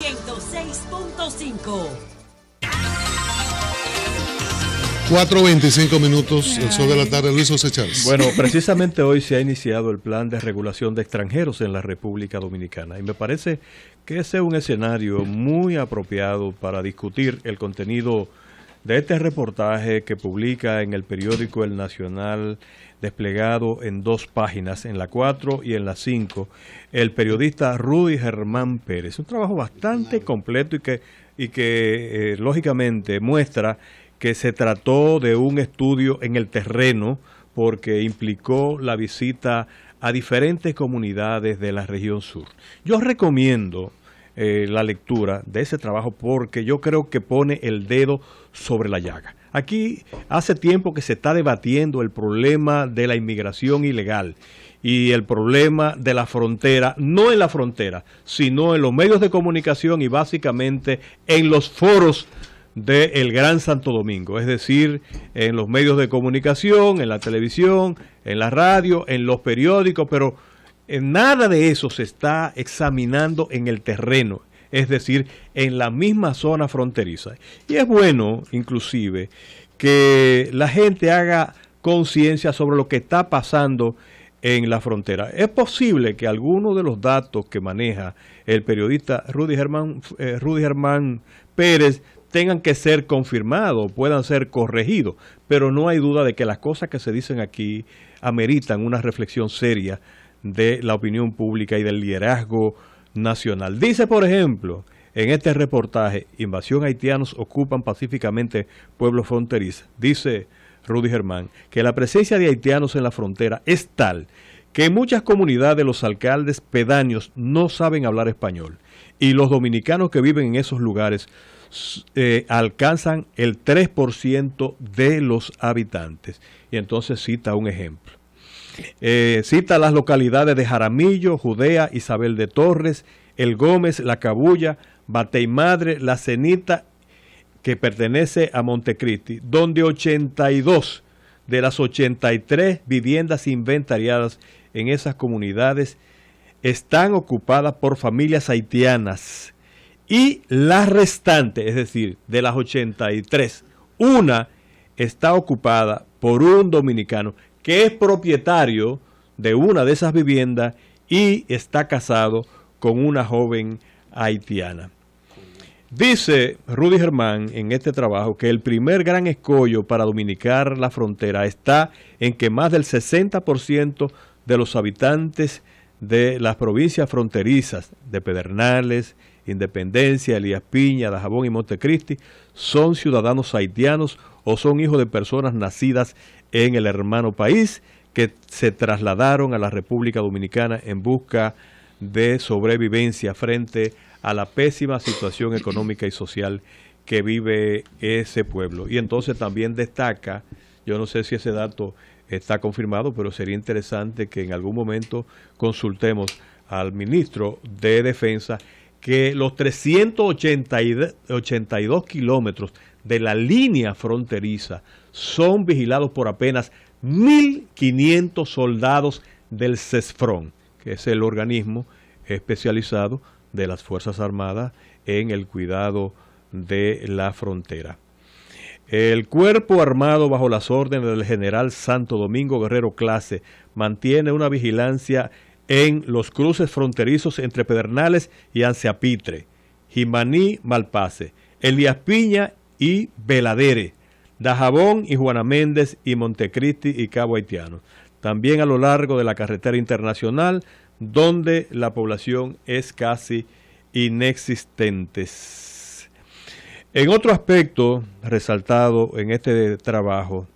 106.5. 4:25 minutos, el sol de la tarde. Luis José Chávez. Bueno, precisamente hoy se ha iniciado el plan de regulación de extranjeros en la República Dominicana y me parece que ese es un escenario muy apropiado para discutir el contenido de este reportaje que publica en el periódico El Nacional, desplegado en 2 páginas, en la 4 y en la 5, el periodista Rudy Germán Pérez. Un trabajo bastante completo y que lógicamente muestra que se trató de un estudio en el terreno porque implicó la visita a diferentes comunidades de la región sur. Yo recomiendo la lectura de ese trabajo porque yo creo que pone el dedo sobre la llaga. Aquí hace tiempo que se está debatiendo el problema de la inmigración ilegal y el problema de la frontera, no en la frontera, sino en los medios de comunicación y básicamente en los foros del Gran Santo Domingo, es decir, en los medios de comunicación, en la televisión, en la radio, en los periódicos, pero nada de eso se está examinando en el terreno, es decir, en la misma zona fronteriza. Y es bueno, inclusive, que la gente haga conciencia sobre lo que está pasando en la frontera. Es posible que algunos de los datos que maneja el periodista Rudy Germán Pérez tengan que ser confirmados, puedan ser corregidos, pero no hay duda de que las cosas que se dicen aquí ameritan una reflexión seria de la opinión pública y del liderazgo nacional. Dice, por ejemplo, en este reportaje, invasión haitianos ocupan pacíficamente pueblos fronterizos. Dice Rudy Germán que la presencia de haitianos en la frontera es tal que en muchas comunidades los alcaldes pedáneos no saben hablar español y los dominicanos que viven en esos lugares alcanzan el 3% de los habitantes. Y entonces cita un ejemplo. Cita las localidades de Jaramillo, Judea, Isabel de Torres, El Gómez, La Cabulla, Batey Madre, La Cenita, que pertenece a Montecristi, donde 82 de las 83 viviendas inventariadas en esas comunidades están ocupadas por familias haitianas. Y la restante, es decir, de las 83, una está ocupada por un dominicano que es propietario de una de esas viviendas y está casado con una joven haitiana. Dice Rudy Germán en este trabajo que el primer gran escollo para dominicar la frontera está en que más del 60% de los habitantes de las provincias fronterizas de Pedernales, Independencia, Elías Piña, Dajabón y Montecristi son ciudadanos haitianos o son hijos de personas nacidas en el hermano país que se trasladaron a la República Dominicana en busca de sobrevivencia frente a la pésima situación económica y social que vive ese pueblo. Y entonces también destaca, yo no sé si ese dato está confirmado, pero sería interesante que en algún momento consultemos al ministro de Defensa, que los 382 kilómetros de la línea fronteriza son vigilados por apenas 1.500 soldados del CESFRON, que es el organismo especializado de las Fuerzas Armadas en el cuidado de la frontera. El Cuerpo Armado, bajo las órdenes del general Santo Domingo Guerrero Clase, mantiene una vigilancia en los cruces fronterizos entre Pedernales y Anceapitre, Jimaní, Malpase, Elías Piña y Veladere, Dajabón y Juana Méndez y Montecristi y Cabo Haitiano. También a lo largo de la carretera internacional, donde la población es casi inexistente. En otro aspecto resaltado en este trabajo,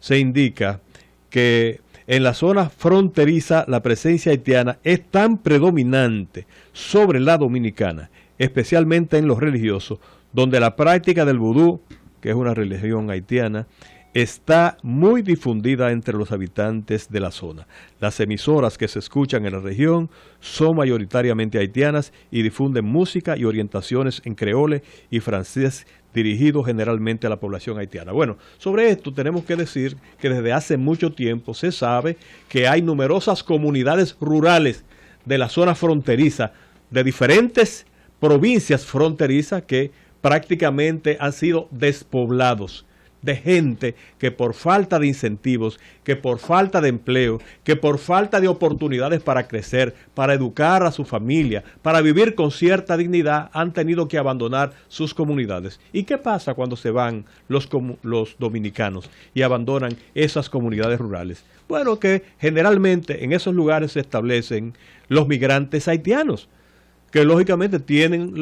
se indica que en la zona fronteriza la presencia haitiana es tan predominante sobre la dominicana, especialmente en los religiosos, donde la práctica del vudú, que es una religión haitiana, está muy difundida entre los habitantes de la zona. Las emisoras que se escuchan en la región son mayoritariamente haitianas y difunden música y orientaciones en creole y francés dirigidos generalmente a la población haitiana. Bueno, sobre esto tenemos que decir que desde hace mucho tiempo se sabe que hay numerosas comunidades rurales de la zona fronteriza de diferentes provincias fronterizas que prácticamente han sido despoblados de gente que por falta de incentivos, que por falta de empleo, que por falta de oportunidades para crecer, para educar a su familia, para vivir con cierta dignidad, han tenido que abandonar sus comunidades. ¿Y qué pasa cuando se van los dominicanos y abandonan esas comunidades rurales? Bueno, que generalmente en esos lugares se establecen los migrantes haitianos, que lógicamente tienen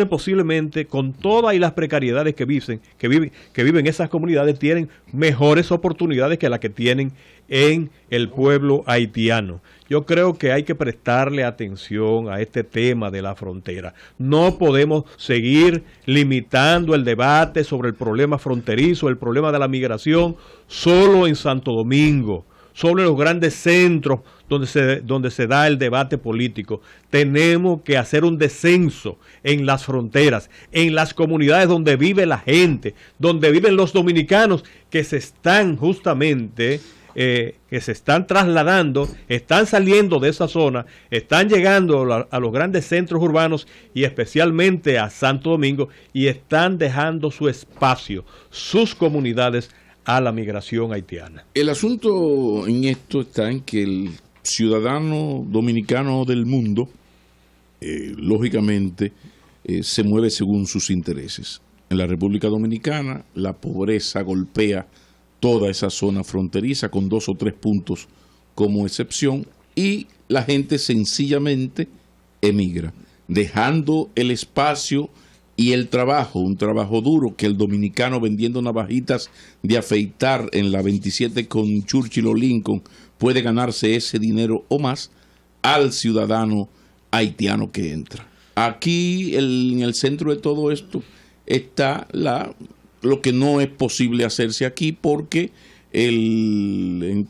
posiblemente, con todas y las precariedades que viven esas comunidades, tienen mejores oportunidades que las que tienen en el pueblo haitiano. Yo creo que hay que prestarle atención a este tema de la frontera. No podemos seguir limitando el debate sobre el problema fronterizo, el problema de la migración, solo en Santo Domingo, sobre los grandes centros donde se da el debate político. Tenemos que hacer un descenso en las fronteras, en las comunidades donde vive la gente, donde viven los dominicanos que se están justamente, que se están trasladando, están saliendo de esa zona, están llegando a los grandes centros urbanos y especialmente a Santo Domingo, y están dejando su espacio, sus comunidades, a la migración haitiana. El asunto en esto está en que el ciudadano dominicano del mundo, lógicamente, se mueve según sus intereses. En la República Dominicana, la pobreza golpea toda esa zona fronteriza, con 2 o 3 puntos como excepción, y la gente sencillamente emigra, dejando el espacio y el trabajo, un trabajo duro, que el dominicano vendiendo navajitas de afeitar en la 27 con Churchill o Lincoln puede ganarse ese dinero o más, al ciudadano haitiano que entra. Aquí, en el centro de todo esto, está lo que no es posible hacerse aquí, porque el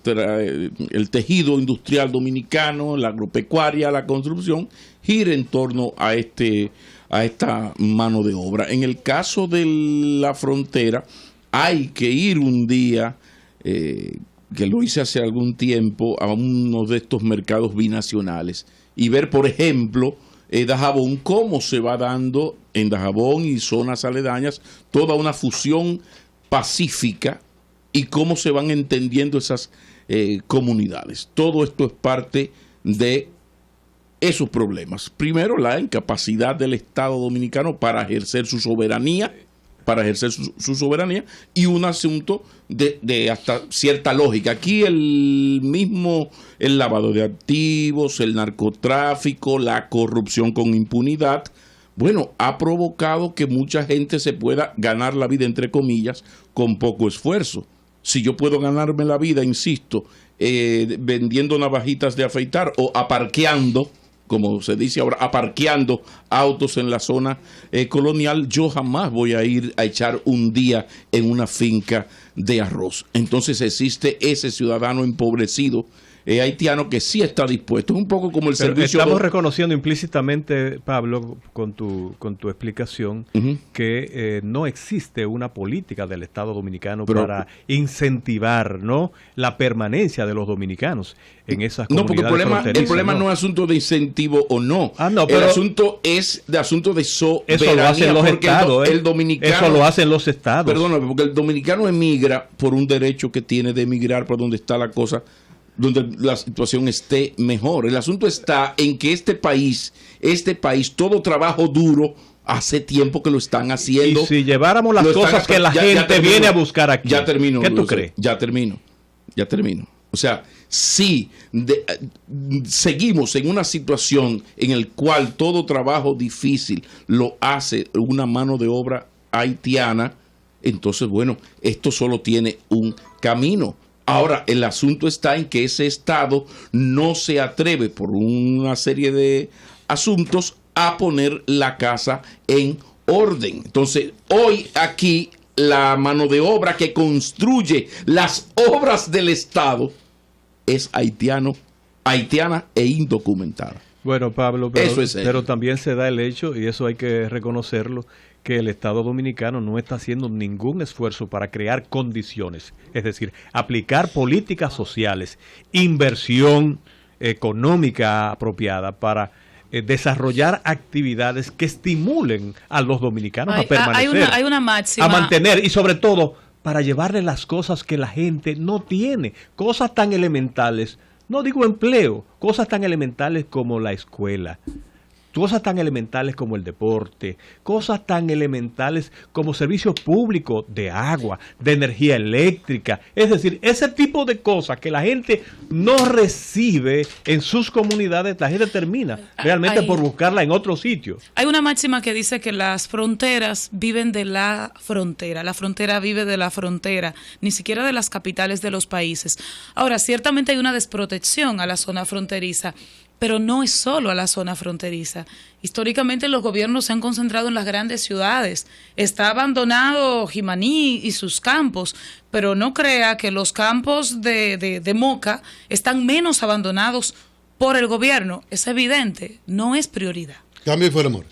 tejido industrial dominicano, la agropecuaria, la construcción, gira en torno a esta mano de obra. En el caso de la frontera, hay que ir un día, que lo hice hace algún tiempo, a uno de estos mercados binacionales y ver, por ejemplo, Dajabón, cómo se va dando en Dajabón y zonas aledañas toda una fusión pacífica y cómo se van entendiendo esas comunidades. Todo esto es parte de esos problemas. Primero, la incapacidad del Estado dominicano para ejercer su soberanía, y un asunto de hasta cierta lógica. Aquí el lavado de activos, el narcotráfico, la corrupción con impunidad, bueno, ha provocado que mucha gente se pueda ganar la vida, entre comillas, con poco esfuerzo. Si yo puedo ganarme la vida, insisto, vendiendo navajitas de afeitar o aparqueando, como se dice ahora, aparqueando autos en la zona colonial, yo jamás voy a ir a echar un día en una finca de arroz. Entonces existe ese ciudadano empobrecido haitiano que sí está dispuesto. Es un poco como el servicio. Estamos reconociendo implícitamente, Pablo, con tu explicación, que no existe una política del Estado dominicano para incentivar, ¿no?, la permanencia de los dominicanos en esas comunidades fronterizas. El problema no es asunto de incentivo o no. Pero el asunto es de soberanía. Eso lo hacen los estados. El dominicano, eso lo hacen los estados. Perdóname, porque el dominicano emigra por un derecho que tiene de emigrar por donde está la cosa, donde la situación esté mejor. El asunto está en que este país, todo trabajo duro, hace tiempo que lo están haciendo. Y si lleváramos las cosas que la gente viene a buscar aquí. Ya termino. ¿Qué tú crees? Ya termino. O sea, si seguimos en una situación en la cual todo trabajo difícil lo hace una mano de obra haitiana, entonces, bueno, esto solo tiene un camino. Ahora, el asunto está en que ese Estado no se atreve, por una serie de asuntos, a poner la casa en orden. Entonces, hoy aquí la mano de obra que construye las obras del Estado es haitiana e indocumentada. Bueno, Pablo, pero también se da el hecho, y eso hay que reconocerlo, que el Estado dominicano no está haciendo ningún esfuerzo para crear condiciones, es decir, aplicar políticas sociales, inversión económica apropiada para desarrollar actividades que estimulen a los dominicanos a permanecer, hay una máxima, a mantener y sobre todo para llevarle las cosas que la gente no tiene, cosas tan elementales, no digo empleo, cosas tan elementales como la escuela, cosas tan elementales como el deporte, cosas tan elementales como servicios públicos de agua, de energía eléctrica. Es decir, ese tipo de cosas que la gente no recibe en sus comunidades, la gente termina realmente por buscarla en otro sitio. Hay una máxima que dice que las fronteras viven de la frontera vive de la frontera, ni siquiera de las capitales de los países. Ahora, ciertamente hay una desprotección a la zona fronteriza, pero no es solo a la zona fronteriza. Históricamente los gobiernos se han concentrado en las grandes ciudades. Está abandonado Jimaní y sus campos, pero no crea que los campos de Moca están menos abandonados por el gobierno. Es evidente, no es prioridad. Cambio y fuera, amor.